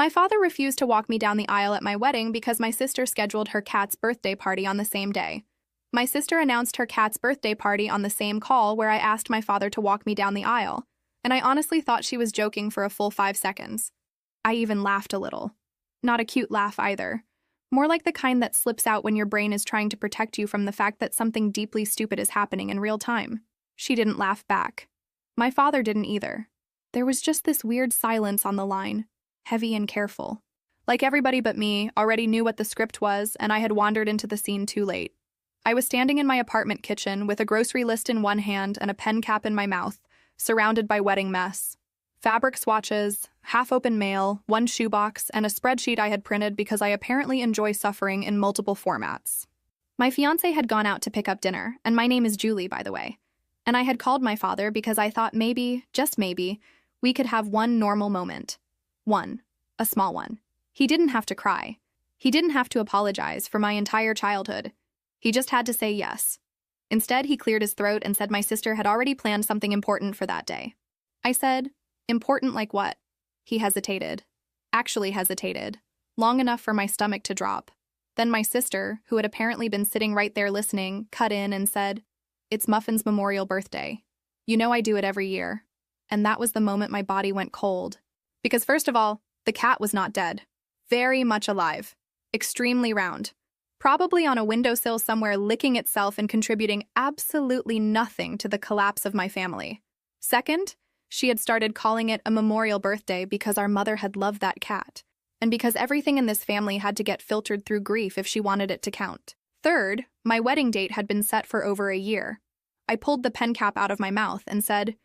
My father refused to walk me down the aisle at my wedding because my sister scheduled her cat's birthday party on the same day. My sister announced her cat's birthday party on the same call where I asked my father to walk me down the aisle, and I honestly thought she was joking for a full 5 seconds. I even laughed a little. Not a cute laugh either. More like the kind that slips out when your brain is trying to protect you from the fact that something deeply stupid is happening in real time. She didn't laugh back. My father didn't either. There was just this weird silence on the line, heavy and careful. Like everybody but me already knew what the script was, and I had wandered into the scene too late. I was standing in my apartment kitchen with a grocery list in one hand and a pen cap in my mouth, surrounded by wedding mess. Fabric swatches, half-open mail, one shoebox, and a spreadsheet I had printed because I apparently enjoy suffering in multiple formats. My fiancé had gone out to pick up dinner, and my name is Julie, by the way. And I had called my father because I thought maybe, just maybe, we could have one normal moment. One. A small one. He didn't have to cry. He didn't have to apologize for my entire childhood. He just had to say yes. Instead, he cleared his throat and said my sister had already planned something important for that day. I said, important like what? He hesitated. Actually hesitated. Long enough for my stomach to drop. Then my sister, who had apparently been sitting right there listening, cut in and said, it's Muffin's memorial birthday. You know I do it every year. And that was the moment my body went cold. Because first of all, the cat was not dead. Very much alive. Extremely round. Probably on a windowsill somewhere licking itself and contributing absolutely nothing to the collapse of my family. Second, she had started calling it a memorial birthday because our mother had loved that cat, and because everything in this family had to get filtered through grief if she wanted it to count. Third, my wedding date had been set for over a year. I pulled the pen cap out of my mouth and said,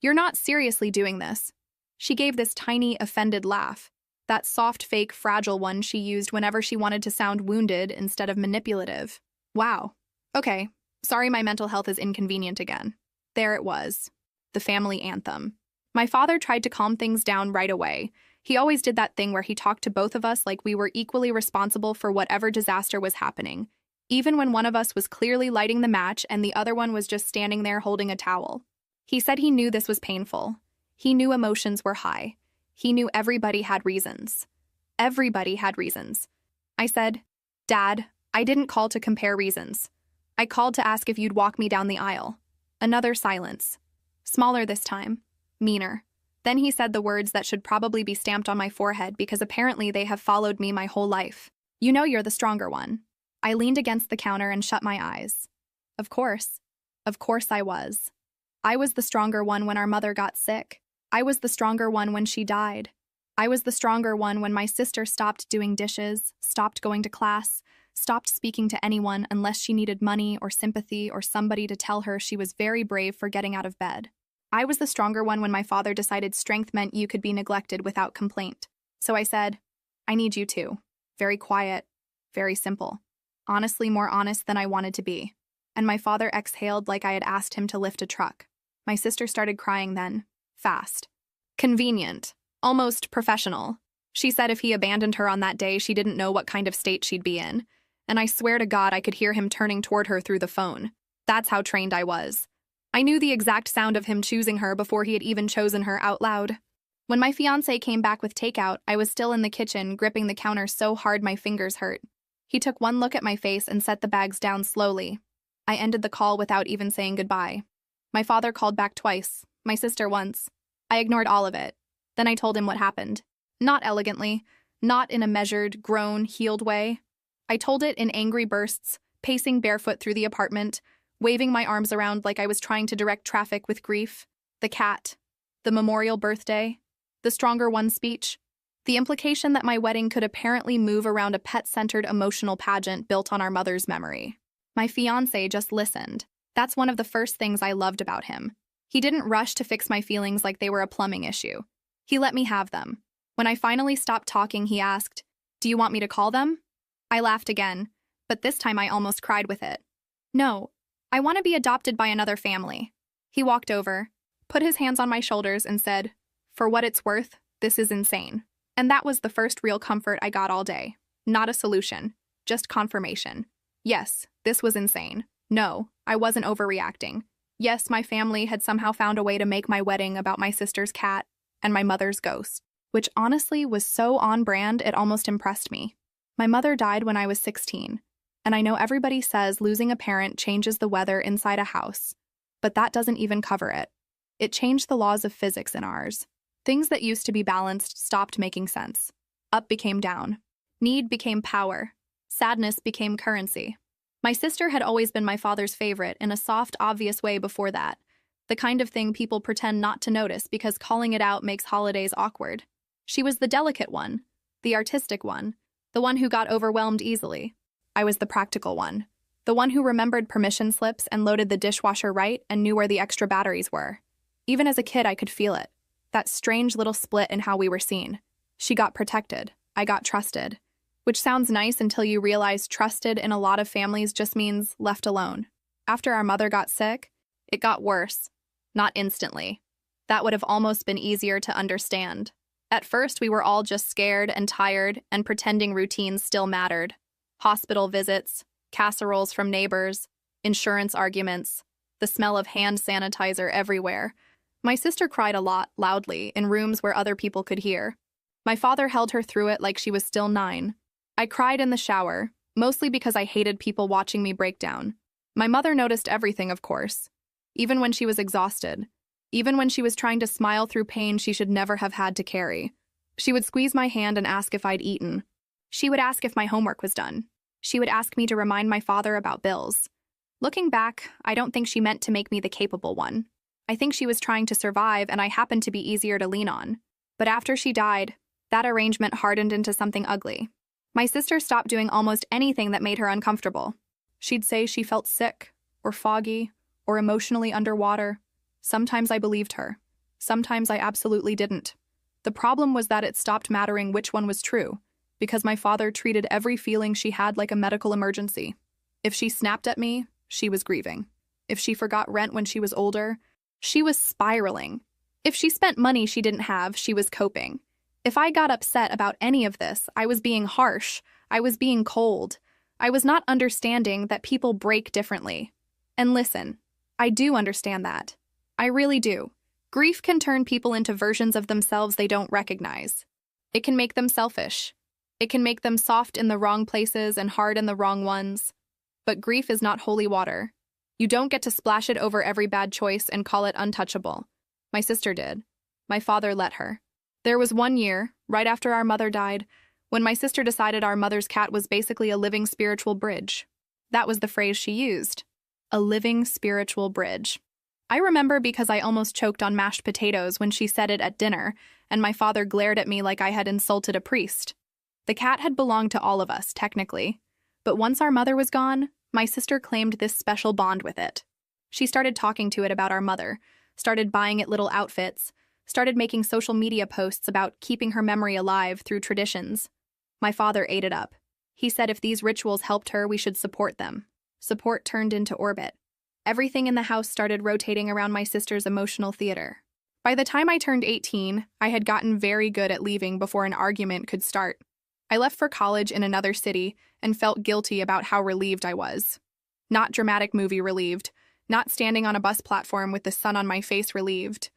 you're not seriously doing this. She gave this tiny, offended laugh. That soft, fake, fragile one she used whenever she wanted to sound wounded instead of manipulative. Wow. Okay, sorry my mental health is inconvenient again. There it was. The family anthem. My father tried to calm things down right away. He always did that thing where he talked to both of us like we were equally responsible for whatever disaster was happening, even when one of us was clearly lighting the match and the other one was just standing there holding a towel. He said he knew this was painful. He knew emotions were high. He knew everybody had reasons. Everybody had reasons. I said, Dad, I didn't call to compare reasons. I called to ask if you'd walk me down the aisle. Another silence. Smaller this time. Meaner. Then he said the words that should probably be stamped on my forehead because apparently they have followed me my whole life. You know you're the stronger one. I leaned against the counter and shut my eyes. Of course. Of course I was. I was the stronger one when our mother got sick. I was the stronger one when she died. I was the stronger one when my sister stopped doing dishes, stopped going to class, stopped speaking to anyone unless she needed money or sympathy or somebody to tell her she was very brave for getting out of bed. I was the stronger one when my father decided strength meant you could be neglected without complaint. So I said, I need you too. Very quiet, very simple. Honestly, more honest than I wanted to be. And my father exhaled like I had asked him to lift a truck. My sister started crying then. Fast. Convenient. Almost professional. She said if he abandoned her on that day, she didn't know what kind of state she'd be in. And I swear to God I could hear him turning toward her through the phone. That's how trained I was. I knew the exact sound of him choosing her before he had even chosen her out loud. When my fiancé came back with takeout, I was still in the kitchen, gripping the counter so hard my fingers hurt. He took one look at my face and set the bags down slowly. I ended the call without even saying goodbye. My father called back twice. My sister once. I ignored all of it. Then I told him what happened. Not elegantly, not in a measured, grown, healed way. I told it in angry bursts, pacing barefoot through the apartment, waving my arms around like I was trying to direct traffic with grief. The cat. The memorial birthday. The stronger one speech. The implication that my wedding could apparently move around a pet-centered emotional pageant built on our mother's memory. My fiancé just listened. That's one of the first things I loved about him. He didn't rush to fix my feelings like they were a plumbing issue. He let me have them. When I finally stopped talking, he asked, do you want me to call them? I laughed again, but this time I almost cried with it. No, I want to be adopted by another family. He walked over, put his hands on my shoulders and said, for what it's worth, this is insane. And that was the first real comfort I got all day. Not a solution, just confirmation. Yes, this was insane. No, I wasn't overreacting. Yes, my family had somehow found a way to make my wedding about my sister's cat and my mother's ghost. which honestly was so on brand it almost impressed me. My mother died when I was 16, and I know everybody says losing a parent changes the weather inside a house, but that doesn't even cover it. It changed the laws of physics in ours. Things that used to be balanced stopped making sense. Up became down. Need became power. Sadness became currency. My sister had always been my father's favorite in a soft, obvious way before that, the kind of thing people pretend not to notice because calling it out makes holidays awkward. She was the delicate one, the artistic one, the one who got overwhelmed easily. I was the practical one, the one who remembered permission slips and loaded the dishwasher right and knew where the extra batteries were. Even as a kid, I could feel it, that strange little split in how we were seen. She got protected, I got trusted. Which sounds nice until you realize trusted in a lot of families just means left alone. After our mother got sick, it got worse. Not instantly. That would have almost been easier to understand. At first, we were all just scared and tired and pretending routines still mattered. Hospital visits, casseroles from neighbors, insurance arguments, the smell of hand sanitizer everywhere. My sister cried a lot, loudly, in rooms where other people could hear. My father held her through it like she was still 9. I cried in the shower, mostly because I hated people watching me break down. My mother noticed everything, of course. Even when she was exhausted. Even when she was trying to smile through pain she should never have had to carry. She would squeeze my hand and ask if I'd eaten. She would ask if my homework was done. She would ask me to remind my father about bills. Looking back, I don't think she meant to make me the capable one. I think she was trying to survive and I happened to be easier to lean on. But after she died, that arrangement hardened into something ugly. My sister stopped doing almost anything that made her uncomfortable. She'd say she felt sick, or foggy, or emotionally underwater. Sometimes I believed her. Sometimes I absolutely didn't. The problem was that it stopped mattering which one was true, because my father treated every feeling she had like a medical emergency. If she snapped at me, she was grieving. If she forgot rent when she was older, she was spiraling. If she spent money she didn't have, she was coping. If I got upset about any of this, I was being harsh. I was being cold. I was not understanding that people break differently. And listen, I do understand that. I really do. Grief can turn people into versions of themselves they don't recognize. It can make them selfish. It can make them soft in the wrong places and hard in the wrong ones. But grief is not holy water. You don't get to splash it over every bad choice and call it untouchable. My sister did. My father let her. There was one year, right after our mother died, when my sister decided our mother's cat was basically a living spiritual bridge. That was the phrase she used. A living spiritual bridge. I remember because I almost choked on mashed potatoes when she said it at dinner, and my father glared at me like I had insulted a priest. The cat had belonged to all of us, technically. But once our mother was gone, my sister claimed this special bond with it. She started talking to it about our mother, started buying it little outfits, started making social media posts about keeping her memory alive through traditions. My father ate it up. He said if these rituals helped her, we should support them. Support turned into orbit. Everything in the house started rotating around my sister's emotional theater. By the time I turned 18, I had gotten very good at leaving before an argument could start. I left for college in another city and felt guilty about how relieved I was. Not dramatic movie relieved, not standing on a bus platform with the sun on my face relieved.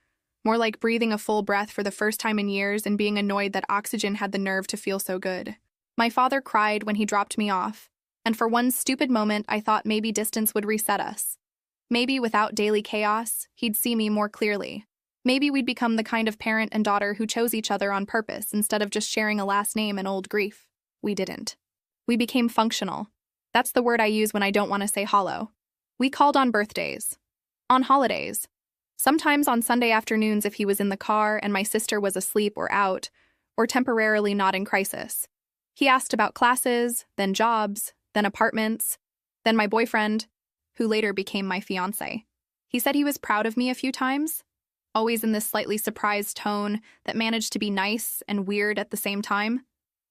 More like breathing a full breath for the first time in years and being annoyed that oxygen had the nerve to feel so good. My father cried when he dropped me off, and for one stupid moment I thought maybe distance would reset us. Maybe without daily chaos, he'd see me more clearly. Maybe we'd become the kind of parent and daughter who chose each other on purpose instead of just sharing a last name and old grief. We didn't. We became functional. That's the word I use when I don't want to say hollow. We called on birthdays. On holidays. Sometimes on Sunday afternoons if he was in the car and my sister was asleep or out, or temporarily not in crisis. He asked about classes, then jobs, then apartments, then my boyfriend, who later became my fiancé. He said he was proud of me a few times, always in this slightly surprised tone that managed to be nice and weird at the same time.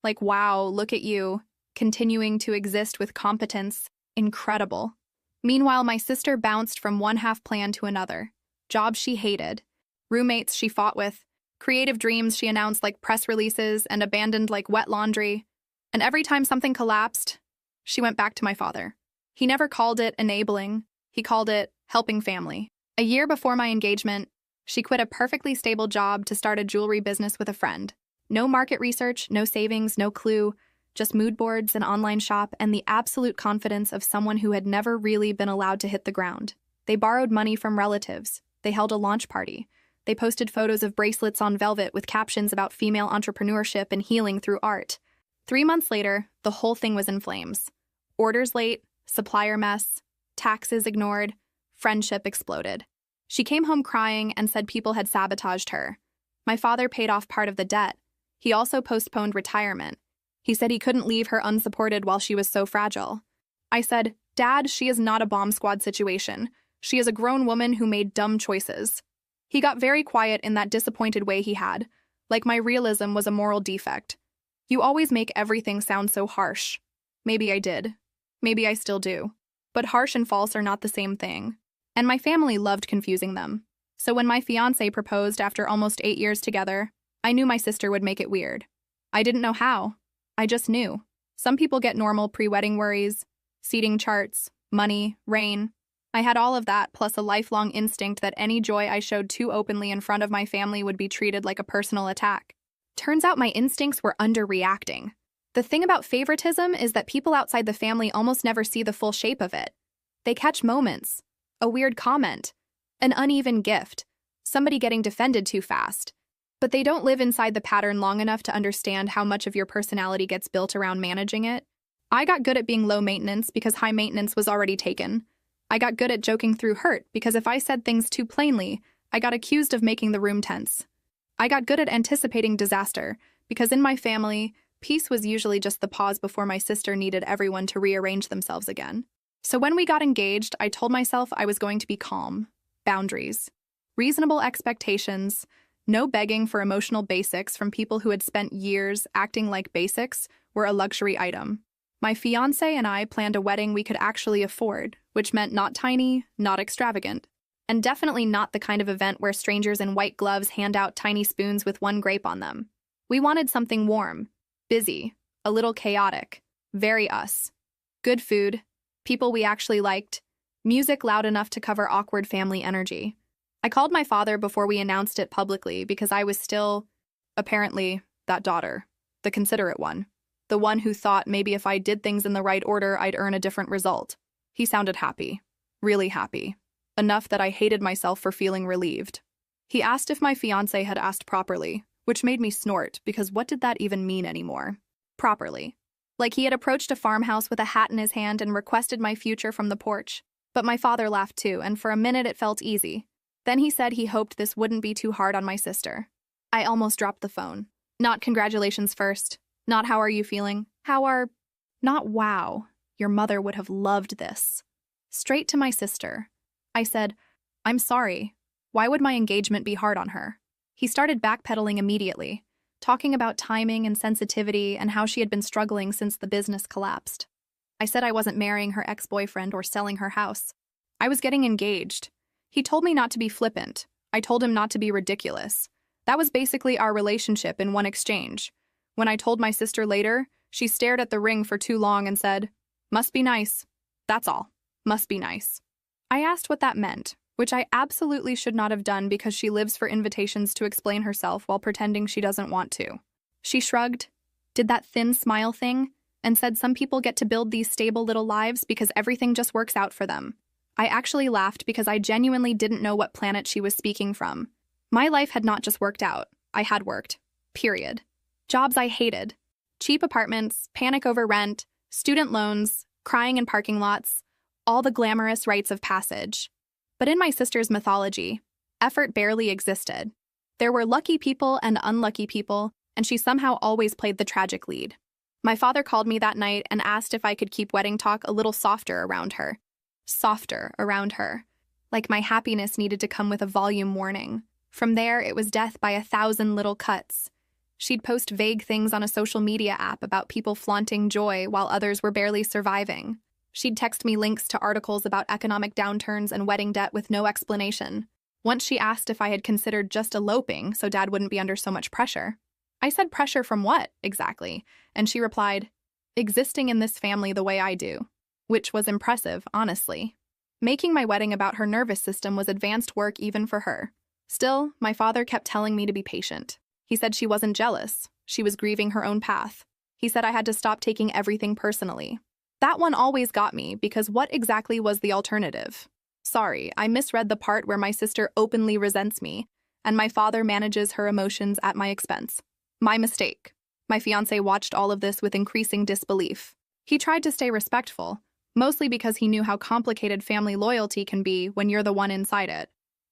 Like, wow, look at you, continuing to exist with competence. Incredible. Meanwhile, my sister bounced from one half plan to another. Jobs she hated, roommates she fought with, creative dreams she announced like press releases and abandoned like wet laundry. And every time something collapsed, she went back to my father. He never called it enabling. He called it helping family. A year before my engagement, she quit a perfectly stable job to start a jewelry business with a friend. No market research, no savings, no clue, just mood boards, an online shop, and the absolute confidence of someone who had never really been allowed to hit the ground. They borrowed money from relatives. They held a launch party. They posted photos of bracelets on velvet with captions about female entrepreneurship and healing through art. 3 months later, the whole thing was in flames. Orders late, supplier mess, taxes ignored, friendship exploded. She came home crying and said people had sabotaged her. My father paid off part of the debt. He also postponed retirement. He said he couldn't leave her unsupported while she was so fragile. I said, "Dad, she is not a bomb squad situation. She is a grown woman who made dumb choices." He got very quiet in that disappointed way he had, like my realism was a moral defect. "You always make everything sound so harsh." Maybe I did. Maybe I still do. But harsh and false are not the same thing. And my family loved confusing them. So when my fiancé proposed after almost 8 years together, I knew my sister would make it weird. I didn't know how. I just knew. Some people get normal pre-wedding worries, seating charts, money, rain. I had all of that, plus a lifelong instinct that any joy I showed too openly in front of my family would be treated like a personal attack. Turns out my instincts were underreacting. The thing about favoritism is that people outside the family almost never see the full shape of it. They catch moments, a weird comment, an uneven gift, somebody getting defended too fast. But they don't live inside the pattern long enough to understand how much of your personality gets built around managing it. I got good at being low maintenance because high maintenance was already taken. I got good at joking through hurt because if I said things too plainly, I got accused of making the room tense. I got good at anticipating disaster because in my family, peace was usually just the pause before my sister needed everyone to rearrange themselves again. So when we got engaged, I told myself I was going to be calm, boundaries, reasonable expectations, no begging for emotional basics from people who had spent years acting like basics were a luxury item. My fiancé and I planned a wedding we could actually afford, which meant not tiny, not extravagant, and definitely not the kind of event where strangers in white gloves hand out tiny spoons with one grape on them. We wanted something warm, busy, a little chaotic, very us. Good food, people we actually liked, music loud enough to cover awkward family energy. I called my father before we announced it publicly because I was still, apparently, that daughter, the considerate one, the one who thought maybe if I did things in the right order, I'd earn a different result. He sounded happy, really happy, enough that I hated myself for feeling relieved. He asked if my fiancé had asked properly, which made me snort because what did that even mean anymore? Properly. Like he had approached a farmhouse with a hat in his hand and requested my future from the porch. But my father laughed too, and for a minute it felt easy. Then he said he hoped this wouldn't be too hard on my sister. I almost dropped the phone. Not congratulations first. Not how are you feeling. Not wow. Your mother would have loved this. Straight to my sister. I said, "I'm sorry. Why would my engagement be hard on her?" He started backpedaling immediately, talking about timing and sensitivity and how she had been struggling since the business collapsed. I said I wasn't marrying her ex-boyfriend or selling her house. I was getting engaged. He told me not to be flippant. I told him not to be ridiculous. That was basically our relationship in one exchange. When I told my sister later, she stared at the ring for too long and said, "Must be nice." That's all. Must be nice. I asked what that meant, which I absolutely should not have done because she lives for invitations to explain herself while pretending she doesn't want to. She shrugged, did that thin smile thing, and said some people get to build these stable little lives because everything just works out for them. I actually laughed because I genuinely didn't know what planet she was speaking from. My life had not just worked out, I had worked. Period. Jobs I hated. Cheap apartments, panic over rent, student loans, crying in parking lots, all the glamorous rites of passage. But in my sister's mythology, effort barely existed. There were lucky people and unlucky people, and she somehow always played the tragic lead. My father called me that night and asked if I could keep wedding talk a little softer around her. Softer around her. Like my happiness needed to come with a volume warning. From there, it was death by 1,000 little cuts. She'd post vague things on a social media app about people flaunting joy while others were barely surviving. She'd text me links to articles about economic downturns and wedding debt with no explanation. Once she asked if I had considered just eloping so Dad wouldn't be under so much pressure. I said, "Pressure from what, exactly?" And she replied, "Existing in this family the way I do." Which was impressive, honestly. Making my wedding about her nervous system was advanced work even for her. Still, my father kept telling me to be patient. He said she wasn't jealous. She was grieving her own path. He said I had to stop taking everything personally. That one always got me because what exactly was the alternative? Sorry, I misread the part where my sister openly resents me and my father manages her emotions at my expense. My mistake. My fiancé watched all of this with increasing disbelief. He tried to stay respectful, mostly because he knew how complicated family loyalty can be when you're the one inside it.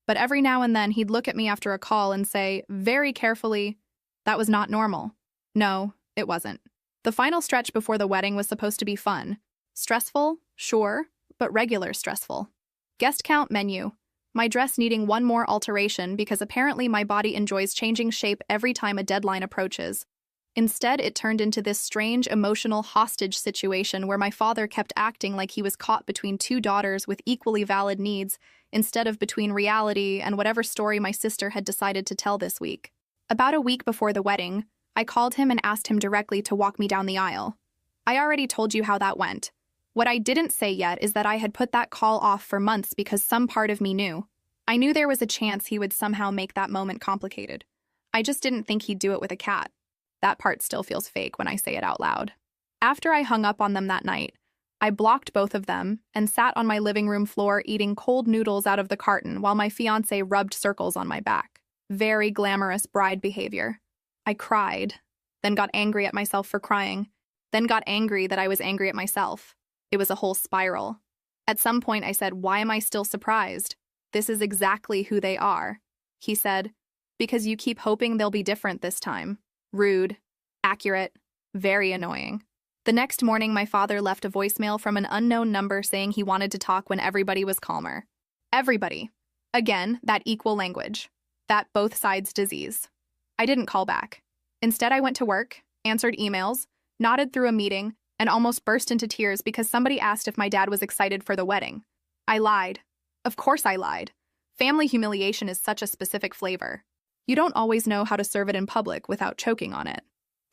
But every now and then he'd look at me after a call and say, very carefully, that was not normal. No, it wasn't. The final stretch before the wedding was supposed to be fun. Stressful, sure, but regular stressful. Guest count menu. My dress needing one more alteration because apparently my body enjoys changing shape every time a deadline approaches. Instead, it turned into this strange emotional hostage situation where my father kept acting like he was caught between two daughters with equally valid needs instead of between reality and whatever story my sister had decided to tell this week. About a week before the wedding, I called him and asked him directly to walk me down the aisle. I already told you how that went. What I didn't say yet is that I had put that call off for months because some part of me knew. I knew there was a chance he would somehow make that moment complicated. I just didn't think he'd do it with a cat. That part still feels fake when I say it out loud. After I hung up on them that night, I blocked both of them and sat on my living room floor eating cold noodles out of the carton while my fiancé rubbed circles on my back. Very glamorous bride behavior. I cried, then got angry at myself for crying, then got angry that I was angry at myself. It was a whole spiral. At some point I said, why am I still surprised? This is exactly who they are. He said, because you keep hoping they'll be different this time. Rude, accurate, very annoying. The next morning, my father left a voicemail from an unknown number saying he wanted to talk when everybody was calmer. Everybody. Again, that equal language. That both sides disease. I didn't call back. Instead, I went to work, answered emails, nodded through a meeting, and almost burst into tears because somebody asked if my dad was excited for the wedding. I lied. Of course I lied. Family humiliation is such a specific flavor. You don't always know how to serve it in public without choking on it.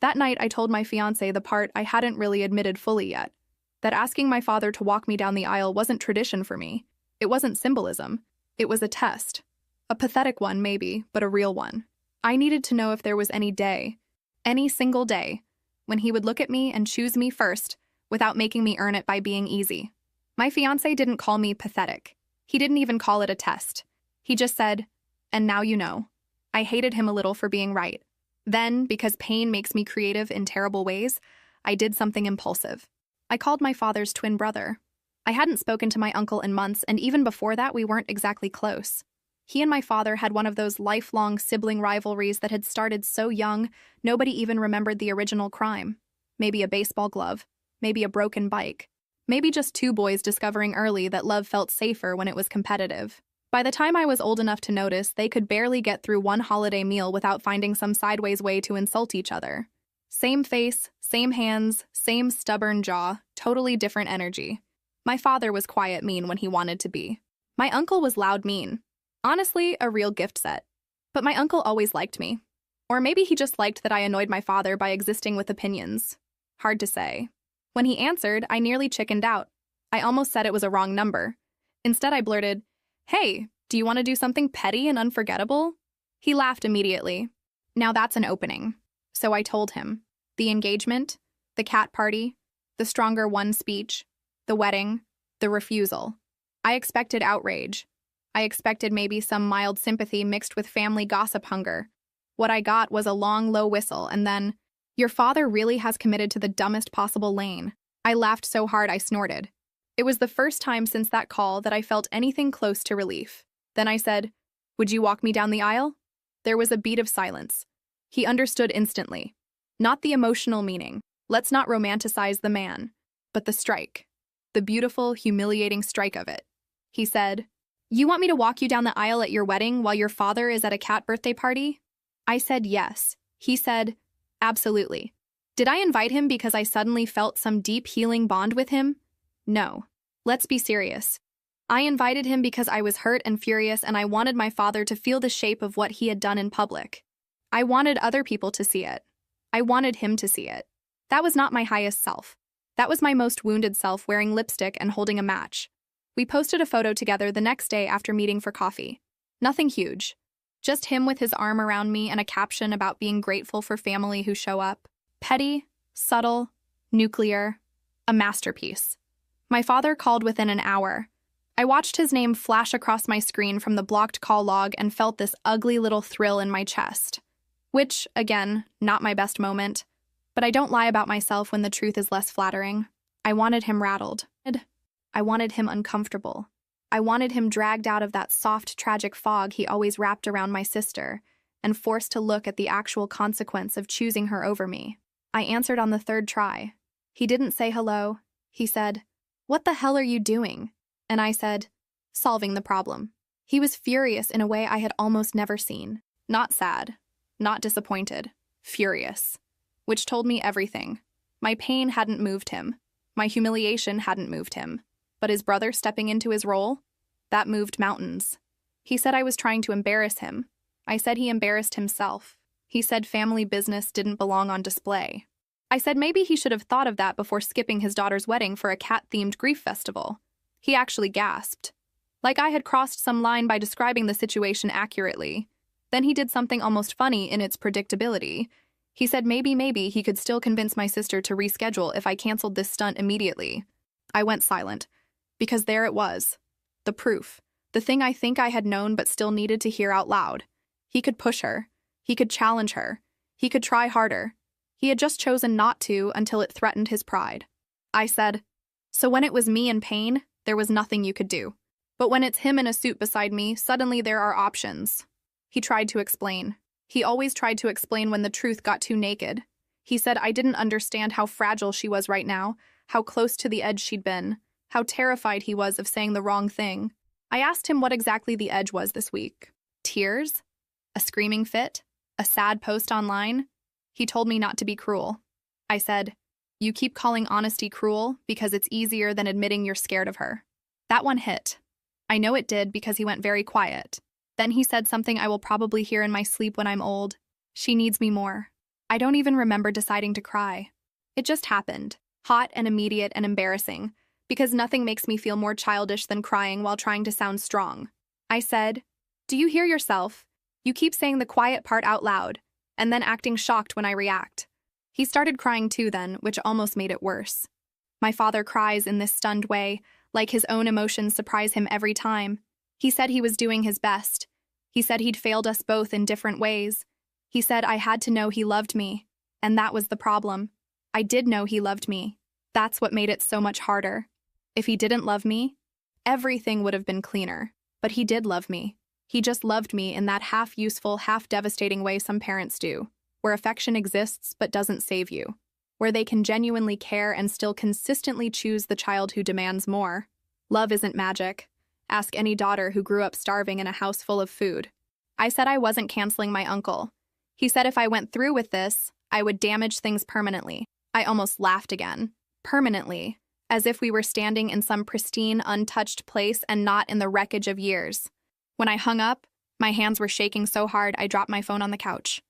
That night, I told my fiancé the part I hadn't really admitted fully yet, that asking my father to walk me down the aisle wasn't tradition for me. It wasn't symbolism. It was a test. A pathetic one, maybe, but a real one. I needed to know if there was any day, any single day, when he would look at me and choose me first without making me earn it by being easy. My fiancé didn't call me pathetic. He didn't even call it a test. He just said, and now you know. I hated him a little for being right. Then, because pain makes me creative in terrible ways, I did something impulsive. I called my father's twin brother. I hadn't spoken to my uncle in months, and even before that, we weren't exactly close. He and my father had one of those lifelong sibling rivalries that had started so young, nobody even remembered the original crime. Maybe a baseball glove, maybe a broken bike, maybe just two boys discovering early that love felt safer when it was competitive. By the time I was old enough to notice, they could barely get through one holiday meal without finding some sideways way to insult each other. Same face, same hands, same stubborn jaw, totally different energy. My father was quiet mean when he wanted to be. My uncle was loud mean. Honestly, a real gift set. But my uncle always liked me. Or maybe he just liked that I annoyed my father by existing with opinions. Hard to say. When he answered, I nearly chickened out. I almost said it was a wrong number. Instead, I blurted, "Hey, do you want to do something petty and unforgettable?" He laughed immediately. Now that's an opening. So I told him. The engagement, the cat party, the stronger one speech, the wedding, the refusal. I expected outrage. I expected maybe some mild sympathy mixed with family gossip hunger. What I got was a long, low whistle, and then, "Your father really has committed to the dumbest possible lane." I laughed so hard I snorted. It was the first time since that call that I felt anything close to relief. Then I said, "Would you walk me down the aisle?" There was a beat of silence. He understood instantly. Not the emotional meaning. Let's not romanticize the man. But the strike. The beautiful, humiliating strike of it. He said, "You want me to walk you down the aisle at your wedding while your father is at a cat birthday party?" I said yes. He said, "Absolutely." Did I invite him because I suddenly felt some deep healing bond with him? No. Let's be serious. I invited him because I was hurt and furious and I wanted my father to feel the shape of what he had done in public. I wanted other people to see it. I wanted him to see it. That was not my highest self. That was my most wounded self wearing lipstick and holding a match. We posted a photo together the next day after meeting for coffee. Nothing huge. Just him with his arm around me and a caption about being grateful for family who show up. Petty, subtle, nuclear, a masterpiece. My father called within an hour. I watched his name flash across my screen from the blocked call log and felt this ugly little thrill in my chest. Which, again, not my best moment. But I don't lie about myself when the truth is less flattering. I wanted him rattled. I wanted him uncomfortable. I wanted him dragged out of that soft, tragic fog he always wrapped around my sister and forced to look at the actual consequence of choosing her over me. I answered on the third try. He didn't say hello. He said, "What the hell are you doing?" And I said, "Solving the problem." He was furious in a way I had almost never seen. Not sad, not disappointed, furious. Which told me everything. My pain hadn't moved him. My humiliation hadn't moved him. But his brother stepping into his role? That moved mountains. He said I was trying to embarrass him. I said he embarrassed himself. He said family business didn't belong on display. I said maybe he should have thought of that before skipping his daughter's wedding for a cat-themed grief festival. He actually gasped. Like I had crossed some line by describing the situation accurately. Then he did something almost funny in its predictability. He said maybe he could still convince my sister to reschedule if I canceled this stunt immediately. I went silent. Because there it was. The proof. The thing I think I had known but still needed to hear out loud. He could push her. He could challenge her. He could try harder. He had just chosen not to until it threatened his pride. I said, "So when it was me in pain, there was nothing you could do. But when it's him in a suit beside me, suddenly there are options." He tried to explain. He always tried to explain when the truth got too naked. He said I didn't understand how fragile she was right now, how close to the edge she'd been, how terrified he was of saying the wrong thing. I asked him what exactly the edge was this week. Tears? A screaming fit? A sad post online? He told me not to be cruel. I said, "You keep calling honesty cruel because it's easier than admitting you're scared of her." That one hit. I know it did because he went very quiet. Then he said something I will probably hear in my sleep when I'm old. "She needs me more." I don't even remember deciding to cry. It just happened. Hot and immediate and embarrassing. Because nothing makes me feel more childish than crying while trying to sound strong. I said, "Do you hear yourself? You keep saying the quiet part out loud, and then acting shocked when I react." He started crying too then, which almost made it worse. My father cries in this stunned way, like his own emotions surprise him every time. He said he was doing his best. He said he'd failed us both in different ways. He said I had to know he loved me, and that was the problem. I did know he loved me. That's what made it so much harder. If he didn't love me, everything would have been cleaner. But he did love me. He just loved me in that half-useful, half-devastating way some parents do, where affection exists but doesn't save you, where they can genuinely care and still consistently choose the child who demands more. Love isn't magic. Ask any daughter who grew up starving in a house full of food. I said I wasn't canceling my uncle. He said if I went through with this, I would damage things permanently. I almost laughed again. Permanently. As if we were standing in some pristine, untouched place and not in the wreckage of years. When I hung up, my hands were shaking so hard I dropped my phone on the couch.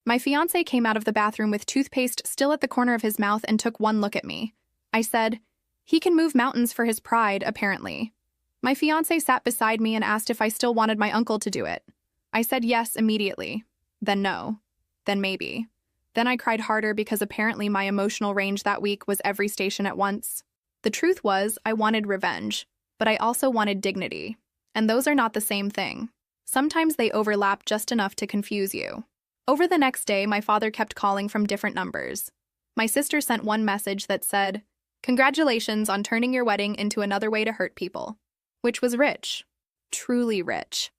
My fiancé came out of the bathroom with toothpaste still at the corner of his mouth and took one look at me. I said, "He can move mountains for his pride, apparently." My fiancé sat beside me and asked if I still wanted my uncle to do it. I said yes immediately. Then no. Then maybe. Then I cried harder because apparently my emotional range that week was every station at once. The truth was, I wanted revenge, but I also wanted dignity. And those are not the same thing. Sometimes they overlap just enough to confuse you. Over the next day, my father kept calling from different numbers. My sister sent one message that said, "Congratulations on turning your wedding into another way to hurt people," which was rich. Truly rich.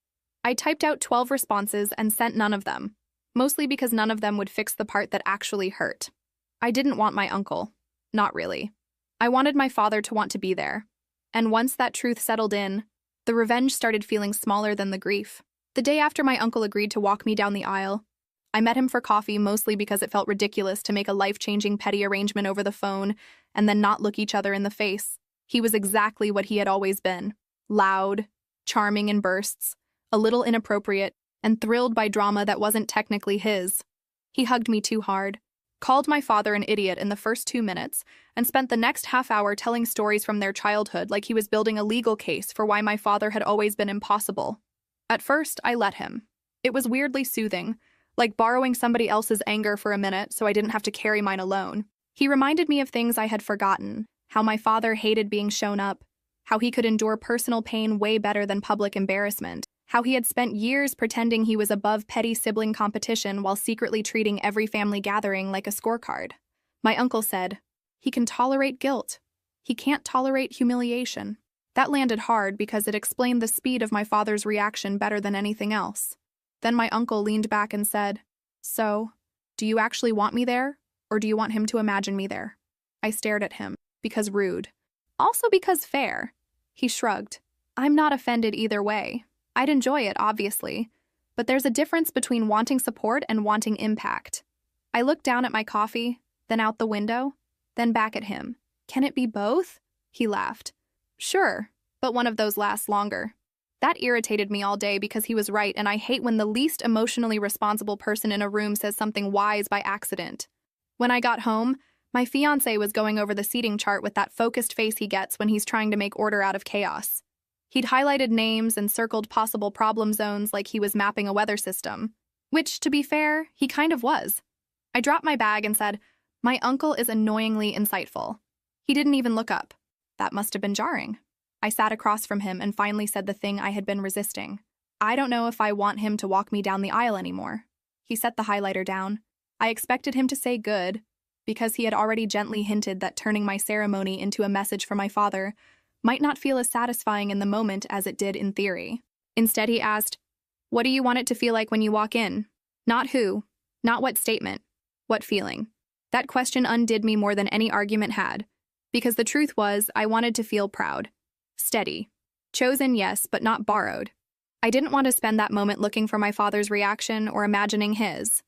I typed out 12 responses and sent none of them, mostly because none of them would fix the part that actually hurt. I didn't want my uncle. Not really. I wanted my father to want to be there. And once that truth settled in, the revenge started feeling smaller than the grief. The day after my uncle agreed to walk me down the aisle, I met him for coffee mostly because it felt ridiculous to make a life-changing petty arrangement over the phone and then not look each other in the face. He was exactly what he had always been. Loud, charming in bursts, a little inappropriate, and thrilled by drama that wasn't technically his. He hugged me too hard, called my father an idiot in the first 2 minutes, and spent the next half hour telling stories from their childhood like he was building a legal case for why my father had always been impossible. At first, I let him. It was weirdly soothing, like borrowing somebody else's anger for a minute so I didn't have to carry mine alone. He reminded me of things I had forgotten, how my father hated being shown up, how he could endure personal pain way better than public embarrassment, how he had spent years pretending he was above petty sibling competition while secretly treating every family gathering like a scorecard. My uncle said, "He can tolerate guilt. He can't tolerate humiliation." That landed hard because it explained the speed of my father's reaction better than anything else. Then my uncle leaned back and said, "So, do you actually want me there, or do you want him to imagine me there?" I stared at him, because rude. Also because fair. He shrugged. "I'm not offended either way. I'd enjoy it, obviously. But there's a difference between wanting support and wanting impact." I looked down at my coffee, then out the window, then back at him. "Can it be both?" He laughed. "Sure, but one of those lasts longer." That irritated me all day because he was right, and I hate when the least emotionally responsible person in a room says something wise by accident. When I got home, my fiancé was going over the seating chart with that focused face he gets when he's trying to make order out of chaos. He'd highlighted names and circled possible problem zones like he was mapping a weather system. Which, to be fair, he kind of was. I dropped my bag and said, "My uncle is annoyingly insightful." He didn't even look up. That must have been jarring. I sat across from him and finally said the thing I had been resisting. "I don't know if I want him to walk me down the aisle anymore." He set the highlighter down. I expected him to say good, because he had already gently hinted that turning my ceremony into a message for my father might not feel as satisfying in the moment as it did in theory. Instead, he asked, "What do you want it to feel like when you walk in? Not who, not what statement, what feeling?" That question undid me more than any argument had, because the truth was I wanted to feel proud. Steady. Chosen, yes, but not borrowed. I didn't want to spend that moment looking for my father's reaction or imagining his.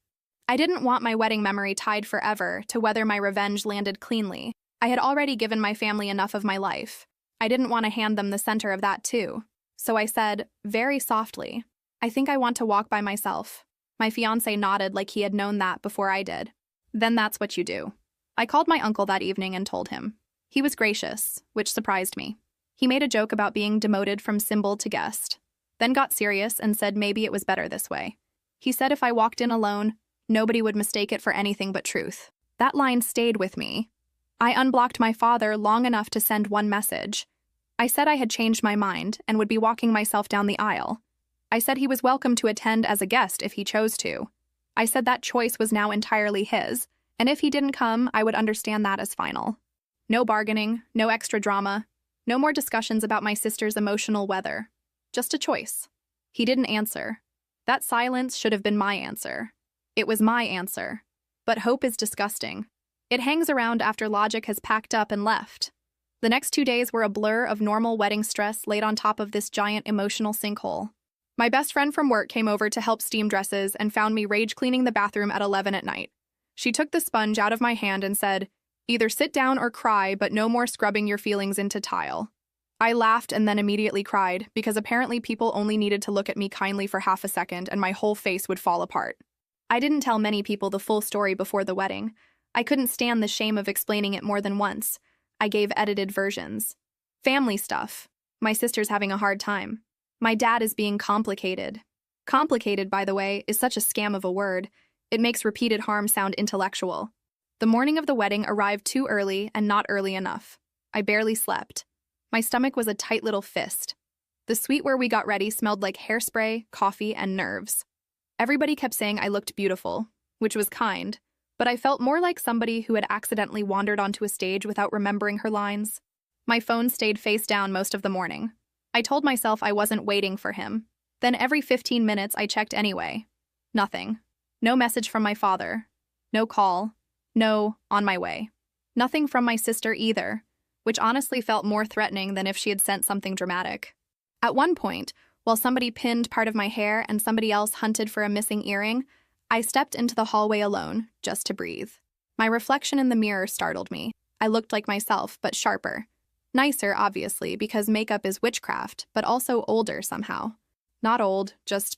I didn't want my wedding memory tied forever to whether my revenge landed cleanly. I had already given my family enough of my life. I didn't want to hand them the center of that too. So I said, very softly, "I think I want to walk by myself." My fiancé nodded like he had known that before I did. "Then that's what you do." I called my uncle that evening and told him. He was gracious, which surprised me. He made a joke about being demoted from symbol to guest, then got serious and said maybe it was better this way. He said if I walked in alone, nobody would mistake it for anything but truth. That line stayed with me. I unblocked my father long enough to send one message. I said I had changed my mind and would be walking myself down the aisle. I said he was welcome to attend as a guest if he chose to. I said that choice was now entirely his, and if he didn't come, I would understand that as final. No bargaining, no extra drama, no more discussions about my sister's emotional weather. Just a choice. He didn't answer. That silence should have been my answer. It was my answer. But hope is disgusting. It hangs around after logic has packed up and left. The next 2 days were a blur of normal wedding stress laid on top of this giant emotional sinkhole. My best friend from work came over to help steam dresses and found me rage cleaning the bathroom at 11 at night. She took the sponge out of my hand and said, "Either sit down or cry, but no more scrubbing your feelings into tile." I laughed and then immediately cried, because apparently people only needed to look at me kindly for half a second and my whole face would fall apart. I didn't tell many people the full story before the wedding. I couldn't stand the shame of explaining it more than once. I gave edited versions. Family stuff. My sister's having a hard time. My dad is being complicated. Complicated, by the way, is such a scam of a word. It makes repeated harm sound intellectual. The morning of the wedding arrived too early and not early enough. I barely slept. My stomach was a tight little fist. The suite where we got ready smelled like hairspray, coffee, and nerves. Everybody kept saying I looked beautiful, which was kind, but I felt more like somebody who had accidentally wandered onto a stage without remembering her lines. My phone stayed face down most of the morning. I told myself I wasn't waiting for him. Then every 15 minutes I checked anyway. Nothing. No message from my father. No call. No, on my way. Nothing from my sister either, which honestly felt more threatening than if she had sent something dramatic. At one point, while somebody pinned part of my hair and somebody else hunted for a missing earring, I stepped into the hallway alone, just to breathe. My reflection in the mirror startled me. I looked like myself, but sharper. Nicer, obviously, because makeup is witchcraft, but also older somehow. Not old, just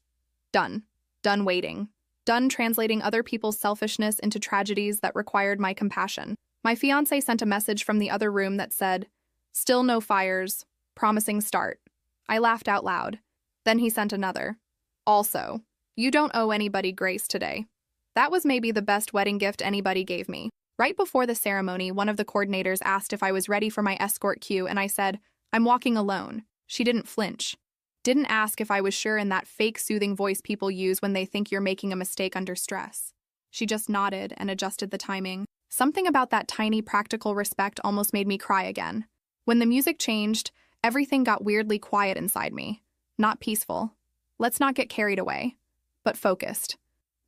done. Done waiting. Done translating other people's selfishness into tragedies that required my compassion. My fiancé sent a message from the other room that said, "Still no fires. Promising start." I laughed out loud. Then he sent another. Also. You don't owe anybody grace today. That was maybe the best wedding gift anybody gave me. Right before the ceremony, one of the coordinators asked if I was ready for my escort queue, and I said, I'm walking alone. She didn't flinch. Didn't ask if I was sure in that fake soothing voice people use when they think you're making a mistake under stress. She just nodded and adjusted the timing. Something about that tiny practical respect almost made me cry again. When the music changed, everything got weirdly quiet inside me. Not peaceful. Let's not get carried away. But focused.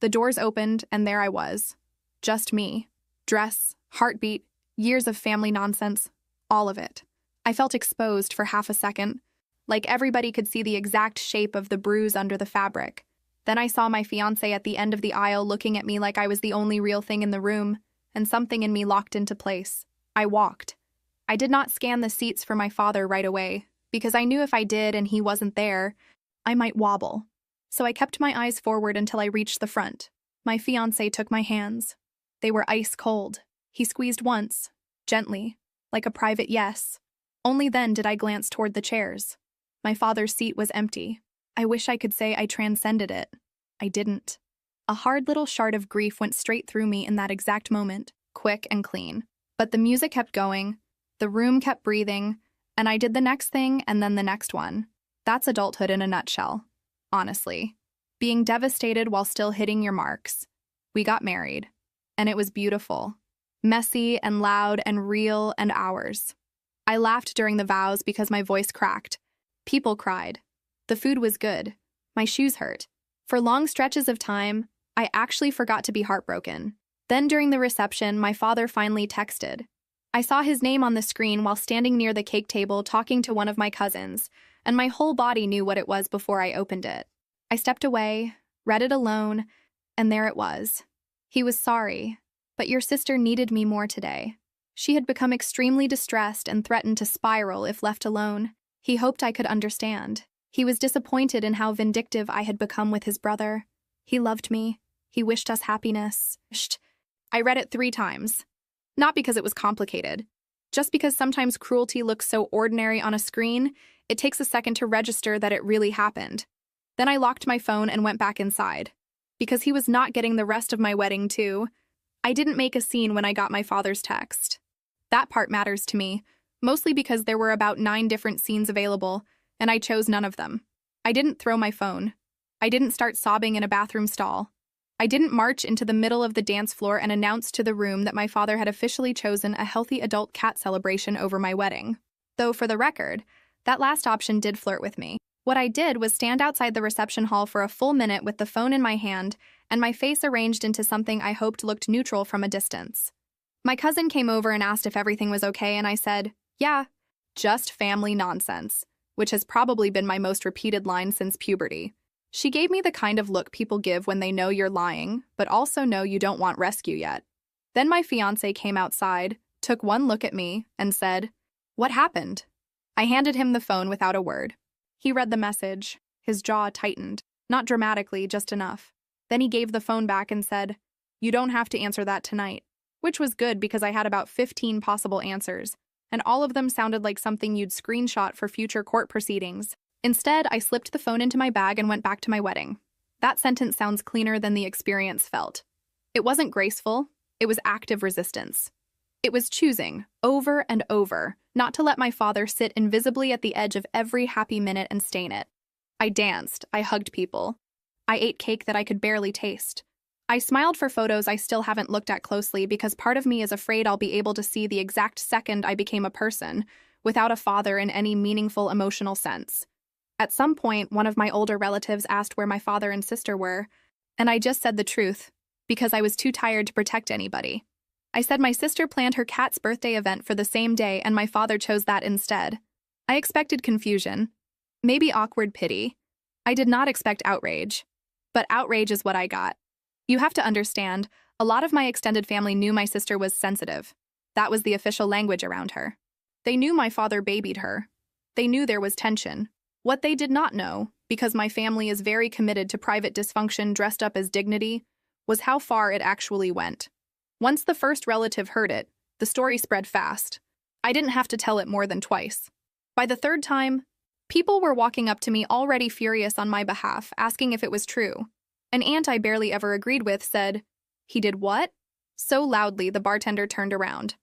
The doors opened, and there I was. Just me. Dress, heartbeat, years of family nonsense. All of it. I felt exposed for half a second. Like everybody could see the exact shape of the bruise under the fabric. Then I saw my fiancé at the end of the aisle looking at me like I was the only real thing in the room, and something in me locked into place. I walked. I did not scan the seats for my father right away, because I knew if I did and he wasn't there, I might wobble. So I kept my eyes forward until I reached the front. My fiancé took my hands. They were ice cold. He squeezed once, gently, like a private yes. Only then did I glance toward the chairs. My father's seat was empty. I wish I could say I transcended it. I didn't. A hard little shard of grief went straight through me in that exact moment, quick and clean. But the music kept going, the room kept breathing, and I did the next thing and then the next one. That's adulthood in a nutshell, honestly. Being devastated while still hitting your marks. We got married, and it was beautiful. Messy and loud and real and ours. I laughed during the vows because my voice cracked. People cried. The food was good. My shoes hurt. For long stretches of time, I actually forgot to be heartbroken. Then during the reception, my father finally texted. I saw his name on the screen while standing near the cake table talking to one of my cousins, and my whole body knew what it was before I opened it. I stepped away, read it alone, and there it was. He was sorry, but your sister needed me more today. She had become extremely distressed and threatened to spiral if left alone. He hoped I could understand. He was disappointed in how vindictive I had become with his brother. He loved me. He wished us happiness. I read it 3 times. Not because it was complicated. Just because sometimes cruelty looks so ordinary on a screen, it takes a second to register that it really happened. Then I locked my phone and went back inside. Because he was not getting the rest of my wedding, too. I didn't make a scene when I got my father's text. That part matters to me, mostly because there were about 9 different scenes available, and I chose none of them. I didn't throw my phone. I didn't start sobbing in a bathroom stall. I didn't march into the middle of the dance floor and announce to the room that my father had officially chosen a healthy adult cat celebration over my wedding. Though, for the record, that last option did flirt with me. What I did was stand outside the reception hall for a full minute with the phone in my hand and my face arranged into something I hoped looked neutral from a distance. My cousin came over and asked if everything was okay, and I said, yeah, just family nonsense, which has probably been my most repeated line since puberty. She gave me the kind of look people give when they know you're lying, but also know you don't want rescue yet. Then my fiancé came outside, took one look at me, and said, "What happened?" I handed him the phone without a word. He read the message. His jaw tightened, not dramatically, just enough. Then he gave the phone back and said, "You don't have to answer that tonight," which was good because I had about 15 possible answers, and all of them sounded like something you'd screenshot for future court proceedings. Instead, I slipped the phone into my bag and went back to my wedding. That sentence sounds cleaner than the experience felt. It wasn't graceful, it was active resistance. It was choosing, over and over, not to let my father sit invisibly at the edge of every happy minute and stain it. I danced, I hugged people. I ate cake that I could barely taste. I smiled for photos I still haven't looked at closely because part of me is afraid I'll be able to see the exact second I became a person, without a father in any meaningful emotional sense. At some point, one of my older relatives asked where my father and sister were, and I just said the truth, because I was too tired to protect anybody. I said my sister planned her cat's birthday event for the same day and my father chose that instead. I expected confusion, maybe awkward pity. I did not expect outrage. But outrage is what I got. You have to understand, a lot of my extended family knew my sister was sensitive. That was the official language around her. They knew my father babied her. They knew there was tension. What they did not know, because my family is very committed to private dysfunction dressed up as dignity, was how far it actually went. Once the first relative heard it, the story spread fast. I didn't have to tell it more than twice. By the 3rd time, people were walking up to me already furious on my behalf, asking if it was true. An aunt I barely ever agreed with said, "He did what?" So loudly the bartender turned around.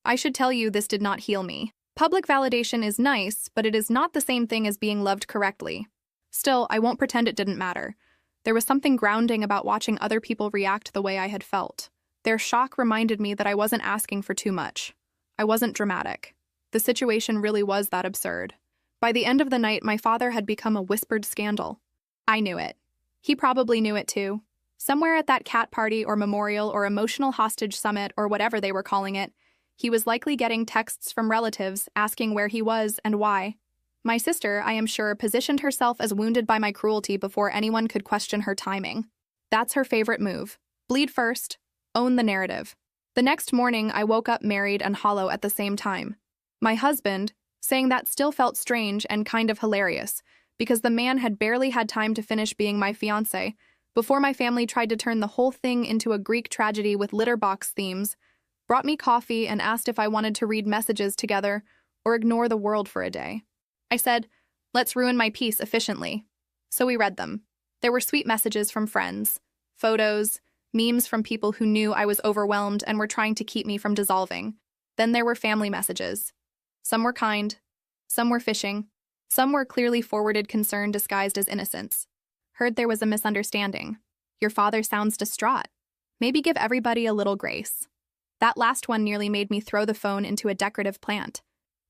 I should tell you this did not heal me. Public validation is nice, but it is not the same thing as being loved correctly. Still, I won't pretend it didn't matter. There was something grounding about watching other people react the way I had felt. Their shock reminded me that I wasn't asking for too much. I wasn't dramatic. The situation really was that absurd. By the end of the night, my father had become a whispered scandal. I knew it. He probably knew it too. Somewhere at that cat party or memorial or emotional hostage summit or whatever they were calling it, he was likely getting texts from relatives asking where he was and why. My sister, I am sure, positioned herself as wounded by my cruelty before anyone could question her timing. That's her favorite move. Bleed first, own the narrative. The next morning, I woke up married and hollow at the same time. My husband, saying that still felt strange and kind of hilarious, because the man had barely had time to finish being my fiancé before my family tried to turn the whole thing into a Greek tragedy with litter box themes, brought me coffee and asked if I wanted to read messages together or ignore the world for a day. I said, "Let's ruin my peace efficiently." So we read them. There were sweet messages from friends, photos, memes from people who knew I was overwhelmed and were trying to keep me from dissolving. Then there were family messages. Some were kind, some were fishing, some were clearly forwarded concern disguised as innocence. Heard there was a misunderstanding. Your father sounds distraught. Maybe give everybody a little grace. That last one nearly made me throw the phone into a decorative plant.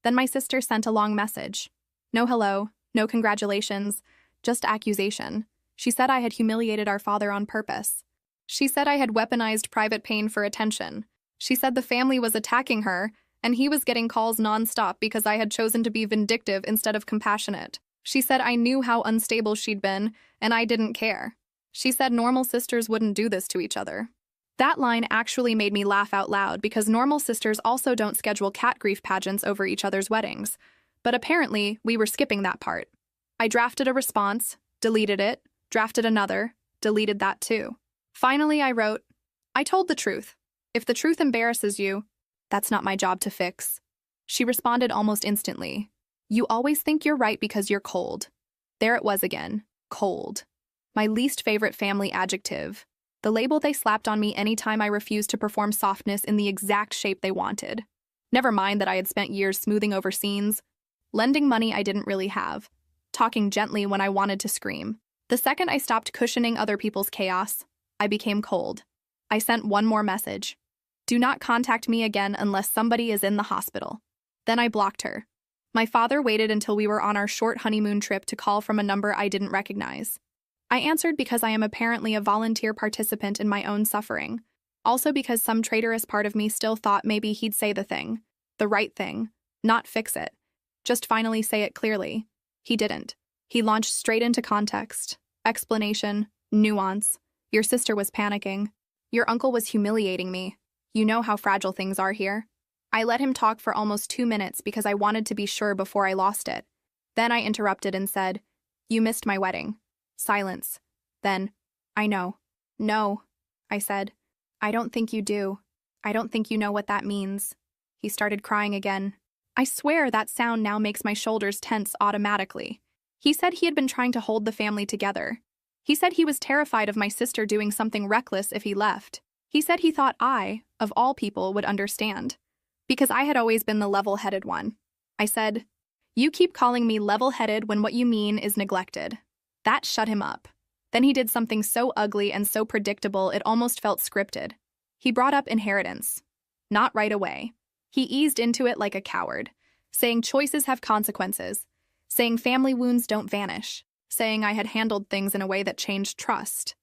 Then my sister sent a long message. No hello, no congratulations, just accusation. She said I had humiliated our father on purpose. She said I had weaponized private pain for attention. She said the family was attacking her, and he was getting calls nonstop because I had chosen to be vindictive instead of compassionate. She said I knew how unstable she'd been, and I didn't care. She said normal sisters wouldn't do this to each other. That line actually made me laugh out loud because normal sisters also don't schedule cat grief pageants over each other's weddings. But apparently, we were skipping that part. I drafted a response, deleted it, drafted another, deleted that too. Finally, I wrote, "I told the truth. If the truth embarrasses you, that's not my job to fix." She responded almost instantly. "You always think you're right because you're cold." There it was again, cold. My least favorite family adjective. The label they slapped on me anytime I refused to perform softness in the exact shape they wanted. Never mind that I had spent years smoothing over scenes, lending money I didn't really have, talking gently when I wanted to scream. The second I stopped cushioning other people's chaos, I became cold. I sent one more message. "Do not contact me again unless somebody is in the hospital." Then I blocked her. My father waited until we were on our short honeymoon trip to call from a number I didn't recognize. I answered because I am apparently a volunteer participant in my own suffering. Also because some traitorous part of me still thought maybe he'd say the right thing, not fix it. Just finally say it clearly. He didn't. He launched straight into context, explanation, nuance. Your sister was panicking. Your uncle was humiliating me. You know how fragile things are here. I let him talk for almost 2 minutes because I wanted to be sure before I lost it. Then I interrupted and said, "You missed my wedding." Silence. Then, "I know." "No," I said. "I don't think you do. I don't think you know what that means." He started crying again. I swear that sound now makes my shoulders tense automatically. He said he had been trying to hold the family together. He said he was terrified of my sister doing something reckless if he left. He said he thought I, of all people, would understand. Because I had always been the level-headed one. I said, "You keep calling me level-headed when what you mean is neglected." That shut him up. Then he did something so ugly and so predictable it almost felt scripted. He brought up inheritance. Not right away. He eased into it like a coward, saying choices have consequences, saying family wounds don't vanish, saying I had handled things in a way that changed trust.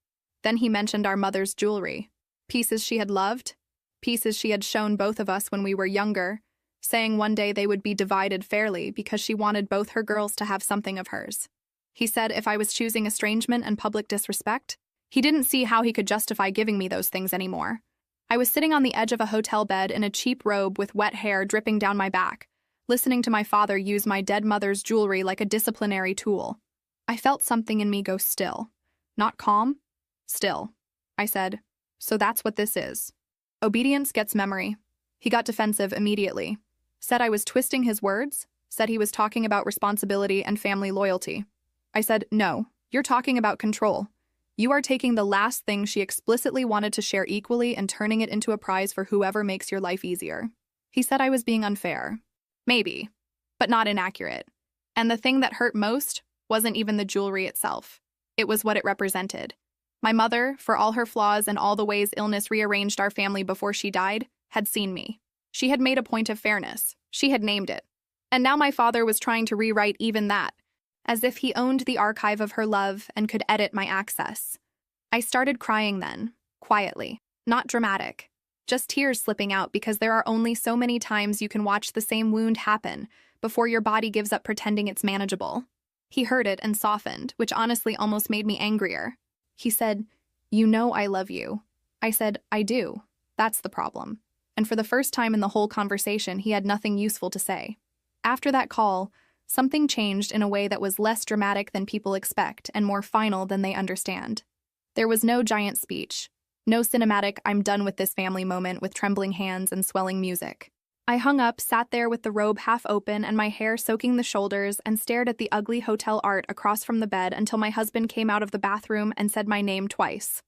Then he mentioned our mother's jewelry, pieces she had loved, pieces she had shown both of us when we were younger, saying one day they would be divided fairly because she wanted both her girls to have something of hers. He said if I was choosing estrangement and public disrespect, he didn't see how he could justify giving me those things anymore. I was sitting on the edge of a hotel bed in a cheap robe with wet hair dripping down my back, listening to my father use my dead mother's jewelry like a disciplinary tool. I felt something in me go still. Not calm, still. I said, "So that's what this is." Obedience gets memory. He got defensive immediately. Said I was twisting his words, said he was talking about responsibility and family loyalty. I said, "No, you're talking about control. You are taking the last thing she explicitly wanted to share equally and turning it into a prize for whoever makes your life easier. He said I was being unfair. Maybe, but not inaccurate. And the thing that hurt most wasn't even the jewelry itself. It was what it represented. My mother, for all her flaws and all the ways illness rearranged our family before she died, had seen me. She had made a point of fairness. She had named it. And now my father was trying to rewrite even that, as if he owned the archive of her love and could edit my access. I started crying then, quietly, not dramatic, just tears slipping out because there are only so many times you can watch the same wound happen before your body gives up pretending it's manageable. He heard it and softened, which honestly almost made me angrier. He said, "You know I love you." I said, "I do. That's the problem." And for the first time in the whole conversation, he had nothing useful to say. After that call, something changed in a way that was less dramatic than people expect and more final than they understand. There was no giant speech, no cinematic "I'm done with this family" moment with trembling hands and swelling music. I hung up, sat there with the robe half open and my hair soaking the shoulders, and stared at the ugly hotel art across from the bed until my husband came out of the bathroom and said my name twice.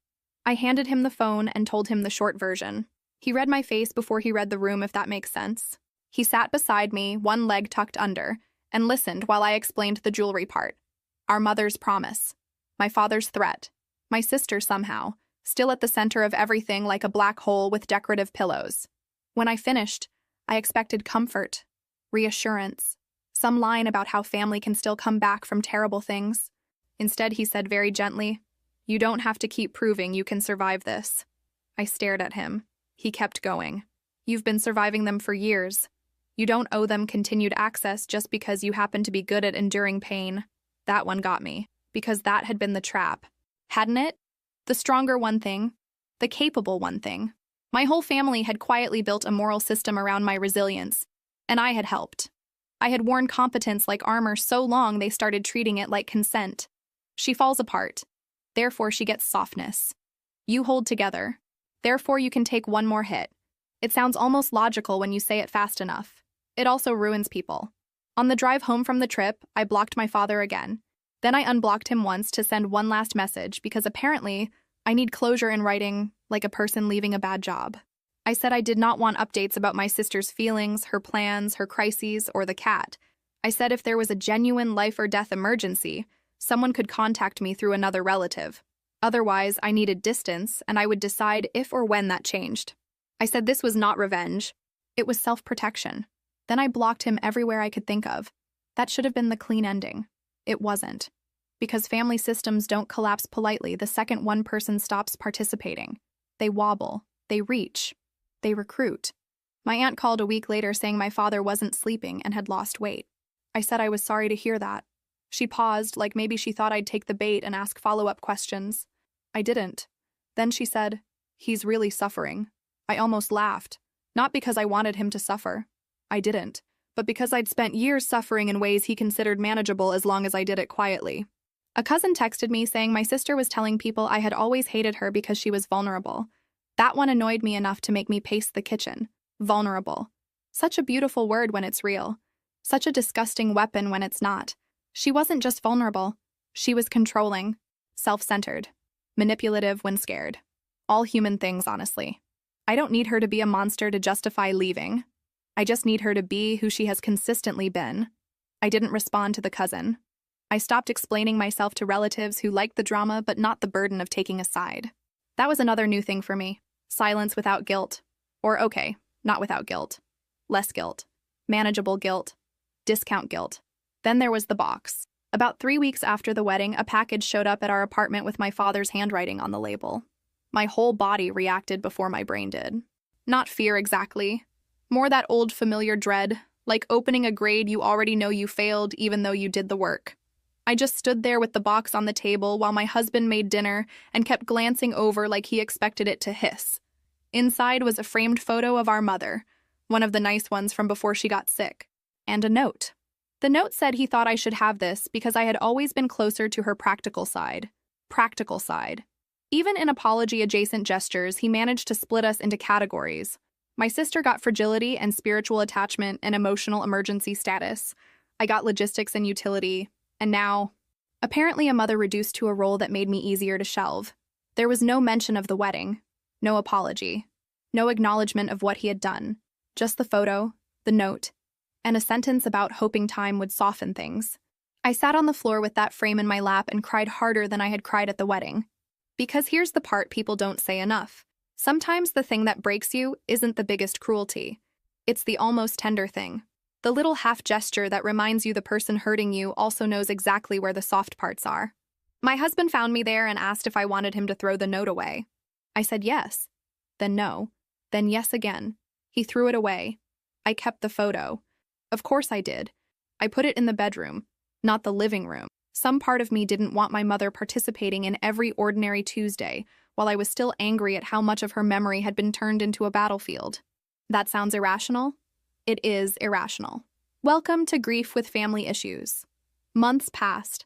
I handed him the phone and told him the short version. He read my face before he read the room, if that makes sense. He sat beside me, one leg tucked under, and listened while I explained the jewelry part. Our mother's promise. My father's threat. My sister somehow, still at the center of everything like a black hole with decorative pillows. When I finished, I expected comfort, reassurance, some line about how family can still come back from terrible things. Instead, he said very gently, "You don't have to keep proving you can survive this." I stared at him. He kept going. "You've been surviving them for years. You don't owe them continued access just because you happen to be good at enduring pain." That one got me, because that had been the trap. Hadn't it? The stronger one thing. The capable one thing. My whole family had quietly built a moral system around my resilience, and I had helped. I had worn competence like armor so long they started treating it like consent. She falls apart. Therefore she gets softness. You hold together. Therefore you can take one more hit. It sounds almost logical when you say it fast enough. It also ruins people. On the drive home from the trip, I blocked my father again. Then I unblocked him once to send one last message because apparently I need closure in writing like a person leaving a bad job. I said I did not want updates about my sister's feelings, her plans, her crises, or the cat. I said if there was a genuine life or death emergency, someone could contact me through another relative. Otherwise, I needed distance, and I would decide if or when that changed. I said this was not revenge. It was self-protection. Then I blocked him everywhere I could think of. That should have been the clean ending. It wasn't. Because family systems don't collapse politely the second one person stops participating. They wobble. They reach. They recruit. My aunt called a week later saying my father wasn't sleeping and had lost weight. I said I was sorry to hear that. She paused, like maybe she thought I'd take the bait and ask follow-up questions. I didn't. Then she said, "He's really suffering." I almost laughed. Not because I wanted him to suffer. I didn't. But because I'd spent years suffering in ways he considered manageable as long as I did it quietly. A cousin texted me saying my sister was telling people I had always hated her because she was vulnerable. That one annoyed me enough to make me pace the kitchen. Vulnerable. Such a beautiful word when it's real. Such a disgusting weapon when it's not. She wasn't just vulnerable. She was controlling, self-centered, manipulative when scared. All human things, honestly. I don't need her to be a monster to justify leaving. I just need her to be who she has consistently been. I didn't respond to the cousin. I stopped explaining myself to relatives who liked the drama but not the burden of taking a side. That was another new thing for me. Silence without guilt. Or okay, not without guilt. Less guilt. Manageable guilt. Discount guilt. Then there was the box. About 3 weeks after the wedding, a package showed up at our apartment with my father's handwriting on the label. My whole body reacted before my brain did. Not fear exactly. More that old familiar dread, like opening a grade you already know you failed even though you did the work. I just stood there with the box on the table while my husband made dinner and kept glancing over like he expected it to hiss. Inside was a framed photo of our mother, one of the nice ones from before she got sick, and a note. The note said he thought I should have this because I had always been closer to her practical side. Practical side. Even in apology-adjacent gestures, he managed to split us into categories. My sister got fragility and spiritual attachment and emotional emergency status. I got logistics and utility. And now, Apparently a mother reduced to a role that made me easier to shelve. There was no mention of the wedding, no apology, no acknowledgement of what he had done, just the photo, the note, and a sentence about hoping time would soften things. I sat on the floor with that frame in my lap and cried harder than I had cried at the wedding. Because here's the part people don't say enough. Sometimes the thing that breaks you isn't the biggest cruelty. It's the almost tender thing. The little half gesture that reminds you the person hurting you also knows exactly where the soft parts are. My husband found me there and asked if I wanted him to throw the note away. I said yes. Then no. Then yes again. He threw it away. I kept the photo. Of course I did. I put it in the bedroom, not the living room. Some part of me didn't want my mother participating in every ordinary Tuesday, while I was still angry at how much of her memory had been turned into a battlefield. That sounds irrational? It is irrational. Welcome to Grief with Family Issues. Months passed.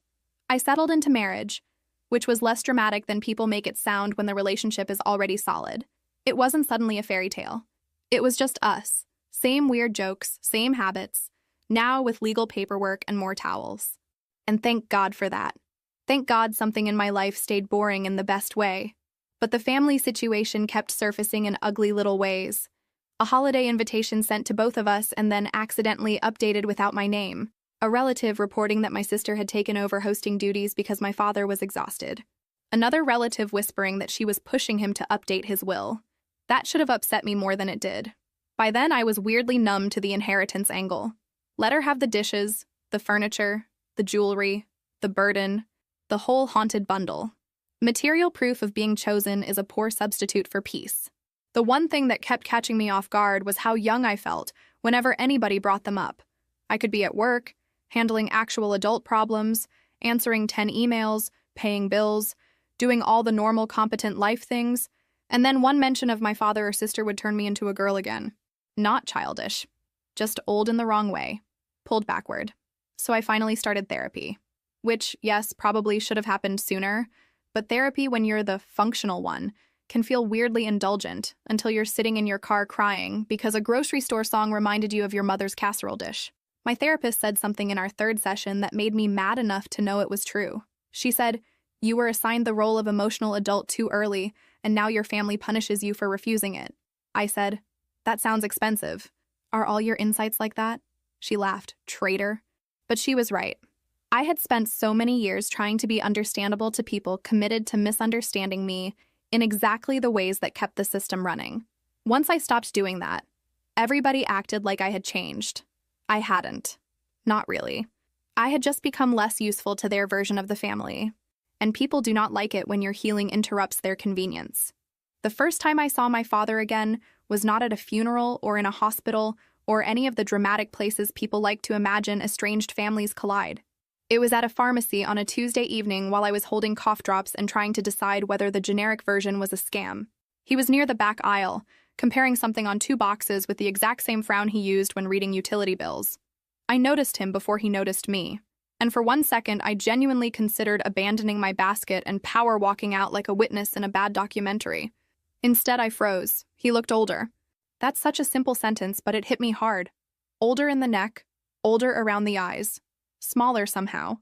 I settled into marriage, which was less dramatic than people make it sound when the relationship is already solid. It wasn't suddenly a fairy tale. It was just us. Same weird jokes, same habits, now with legal paperwork and more towels. And thank God for that. Thank God something in my life stayed boring in the best way. But the family situation kept surfacing in ugly little ways. A holiday invitation sent to both of us and then accidentally updated without my name. A relative reporting that my sister had taken over hosting duties because my father was exhausted. Another relative whispering that she was pushing him to update his will. That should have upset me more than it did. By then, I was weirdly numb to the inheritance angle. Let her have the dishes, the furniture, the jewelry, the burden, the whole haunted bundle. Material proof of being chosen is a poor substitute for peace. The one thing that kept catching me off guard was how young I felt whenever anybody brought them up. I could be at work, handling actual adult problems, answering 10 emails, paying bills, doing all the normal competent life things, and then one mention of my father or sister would turn me into a girl again. Not childish, just old in the wrong way, pulled backward. So I finally started therapy, which, yes, probably should have happened sooner, but therapy when you're the functional one can feel weirdly indulgent until you're sitting in your car crying because a grocery store song reminded you of your mother's casserole dish. My therapist said something in our third session that made me mad enough to know it was true. She said, "You were assigned the role of emotional adult too early, and now your family punishes you for refusing it." I said, "That sounds expensive. Are all your insights like that?" She laughed, traitor. But she was right. I had spent so many years trying to be understandable to people committed to misunderstanding me in exactly the ways that kept the system running. Once I stopped doing that, everybody acted like I had changed. I hadn't. Not really. I had just become less useful to their version of the family. And people do not like it when your healing interrupts their convenience. The first time I saw my father again was not at a funeral or in a hospital or any of the dramatic places people like to imagine estranged families collide. It was at a pharmacy on a Tuesday evening while I was holding cough drops and trying to decide whether the generic version was a scam. He was near the back aisle, comparing something on 2 boxes with the exact same frown he used when reading utility bills. I noticed him before he noticed me, and for 1 second I genuinely considered abandoning my basket and power walking out like a witness in a bad documentary. Instead, I froze. He looked older. That's such a simple sentence, but it hit me hard. Older in the neck, older around the eyes, smaller somehow.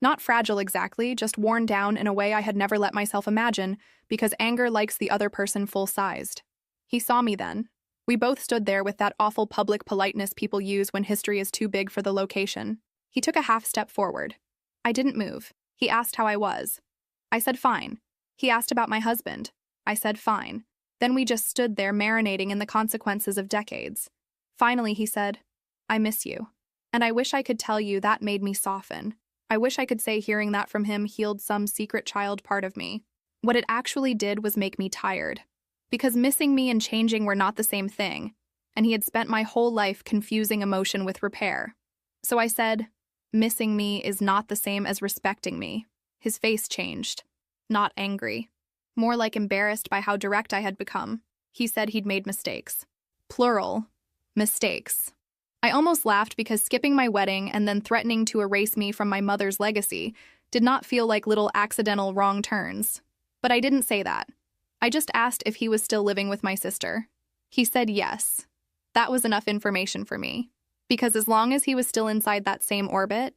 Not fragile exactly, just worn down in a way I had never let myself imagine, because anger likes the other person full-sized. He saw me then. We both stood there with that awful public politeness people use when history is too big for the location. He took a half step forward. I didn't move. He asked how I was. I said fine. He asked about my husband. I said fine. Then we just stood there marinating in the consequences of decades. Finally, he said, "I miss you." And I wish I could tell you that made me soften. I wish I could say hearing that from him healed some secret child part of me. What it actually did was make me tired. Because missing me and changing were not the same thing, and he had spent my whole life confusing emotion with repair. So I said, "Missing me is not the same as respecting me." His face changed. Not angry. More like embarrassed by how direct I had become. He said he'd made mistakes. Plural. Mistakes. I almost laughed because skipping my wedding and then threatening to erase me from my mother's legacy did not feel like little accidental wrong turns. But I didn't say that. I just asked if he was still living with my sister. He said yes. That was enough information for me. Because as long as he was still inside that same orbit,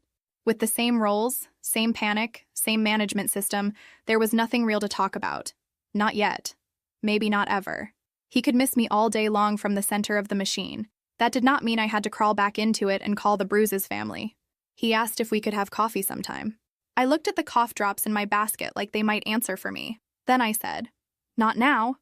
With the same roles, same panic, same management system, there was nothing real to talk about. Not yet. Maybe not ever. He could miss me all day long from the center of the machine. That did not mean I had to crawl back into it and call the Bruises family. He asked if we could have coffee sometime. I looked at the cough drops in my basket like they might answer for me. Then I said, "Not now.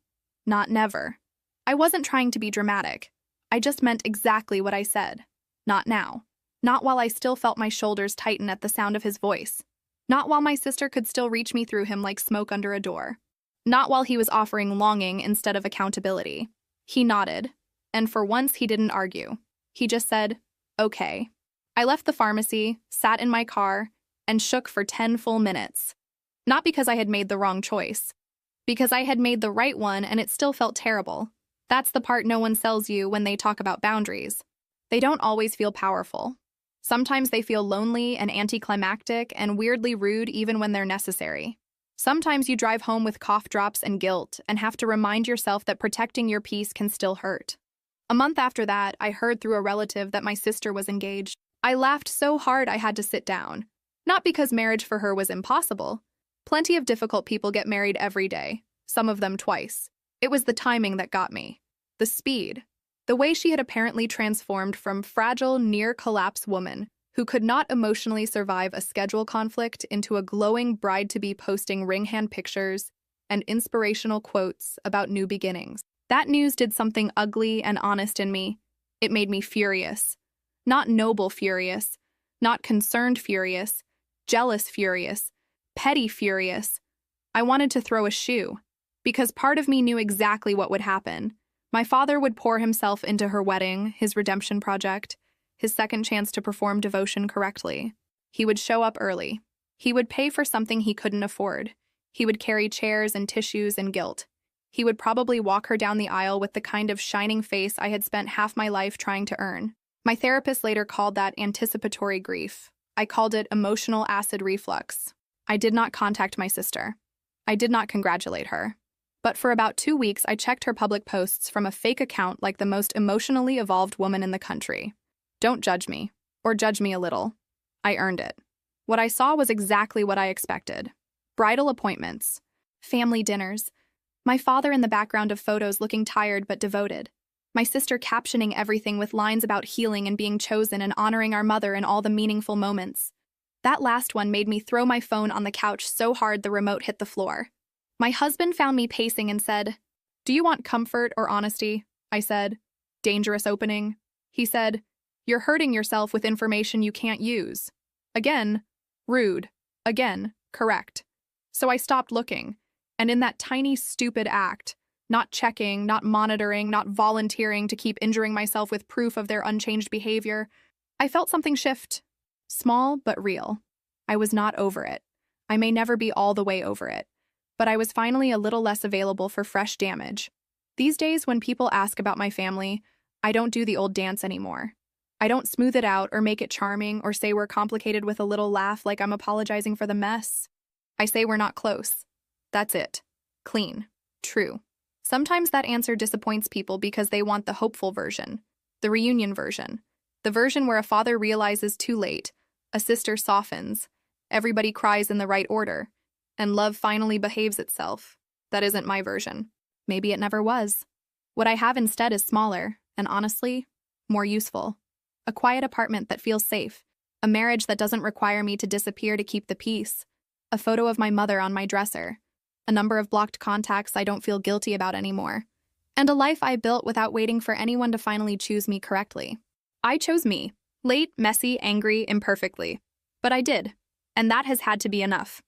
Not never." I wasn't trying to be dramatic. I just meant exactly what I said. Not now. Not while I still felt my shoulders tighten at the sound of his voice. Not while my sister could still reach me through him like smoke under a door. Not while he was offering longing instead of accountability. He nodded, and for once he didn't argue. He just said, "Okay." I left the pharmacy, sat in my car, and shook for 10 full minutes. Not because I had made the wrong choice. Because I had made the right one and it still felt terrible. That's the part no one sells you when they talk about boundaries. They don't always feel powerful. Sometimes they feel lonely and anticlimactic and weirdly rude even when they're necessary. Sometimes you drive home with cough drops and guilt and have to remind yourself that protecting your peace can still hurt. A month after that, I heard through a relative that my sister was engaged. I laughed so hard I had to sit down. Not because marriage for her was impossible. Plenty of difficult people get married every day, some of them twice. It was the timing that got me. The speed. The way she had apparently transformed from fragile, near-collapse woman who could not emotionally survive a schedule conflict into a glowing bride-to-be posting ring hand pictures and inspirational quotes about new beginnings. That news did something ugly and honest in me. It made me furious. Not noble furious, not concerned furious, jealous furious, petty furious. I wanted to throw a shoe, because part of me knew exactly what would happen. My father would pour himself into her wedding, his redemption project, his second chance to perform devotion correctly. He would show up early. He would pay for something he couldn't afford. He would carry chairs and tissues and guilt. He would probably walk her down the aisle with the kind of shining face I had spent half my life trying to earn. My therapist later called that anticipatory grief. I called it emotional acid reflux. I did not contact my sister. I did not congratulate her. But for about 2 weeks, I checked her public posts from a fake account like the most emotionally evolved woman in the country. Don't judge me, or judge me a little. I earned it. What I saw was exactly what I expected. Bridal appointments, family dinners, my father in the background of photos looking tired but devoted, my sister captioning everything with lines about healing and being chosen and honoring our mother in all the meaningful moments. That last one made me throw my phone on the couch so hard the remote hit the floor. My husband found me pacing and said, "Do you want comfort or honesty?" I said, "Dangerous opening." He said, "You're hurting yourself with information you can't use." Again, rude. Again, correct. So I stopped looking, and in that tiny, stupid act, not checking, not monitoring, not volunteering to keep injuring myself with proof of their unchanged behavior, I felt something shift. Small, but real. I was not over it. I may never be all the way over it. But I was finally a little less available for fresh damage. These days, when people ask about my family, I don't do the old dance anymore. I don't smooth it out or make it charming or say we're complicated with a little laugh like I'm apologizing for the mess. I say we're not close. That's it. Clean. True. Sometimes that answer disappoints people because they want the hopeful version, the reunion version, the version where a father realizes too late, a sister softens, everybody cries in the right order, and love finally behaves itself. That isn't my version. Maybe it never was. What I have instead is smaller, and honestly, more useful. A quiet apartment that feels safe, a marriage that doesn't require me to disappear to keep the peace, a photo of my mother on my dresser, a number of blocked contacts I don't feel guilty about anymore, and a life I built without waiting for anyone to finally choose me correctly. I chose me, late, messy, angry, imperfectly. But I did, and that has had to be enough.